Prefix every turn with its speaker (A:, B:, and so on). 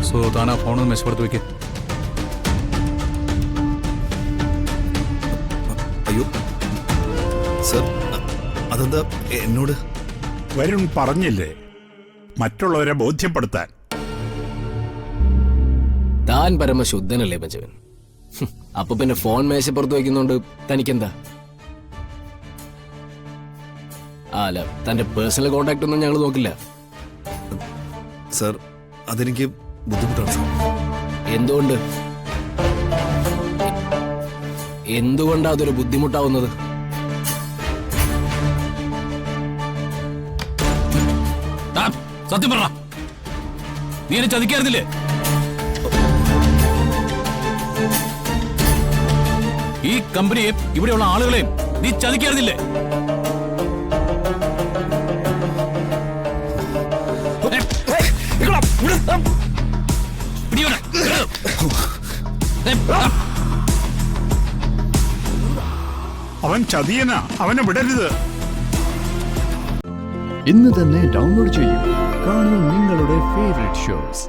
A: So താൻ ആ ഫോണൊന്ന് മെച്ചപ്പെടുത്തി വയ്ക്കുക.
B: അയ്യോ സർ, അതെന്താ എന്നോട്?
C: വരുൺ പറഞ്ഞില്ലേ മറ്റുള്ളവരെ ബോധ്യപ്പെടുത്താൻ.
D: താൻ പരമശുദ്ധനല്ലേ പഞ്ചവൻ? അപ്പൊ പിന്നെ ഫോൺ മേശപ്പുറത്ത് വയ്ക്കുന്നോണ്ട് തനിക്കെന്താ? അല്ല, തന്റെ പേഴ്സണൽ കോണ്ടാക്ട് ഒന്നും ഞങ്ങൾ നോക്കില്ല.
B: സർ, അതെനിക്ക് ബുദ്ധിമുട്ടാണ് സർ.
D: എന്തുകൊണ്ട്? എന്തുകൊണ്ടാ അതൊരു ബുദ്ധിമുട്ടാവുന്നത്?
A: സത്യം പറ, നീ എന്നെ ചതിക്കായിരുന്നില്ലേ? ഈ കമ്പനിയെയും ഇവിടെയുള്ള ആളുകളെയും നീ ചതിക്കായിരുന്നില്ലേ?
C: അവൻ ചതിയനാ, അവനെ വിടരുത്.
E: ഇന്ന് തന്നെ ഡൗൺലോഡ് ചെയ്യൂ. കാണൂ നിങ്ങളുടെ ഫേവറേറ്റ് ഷോസ്.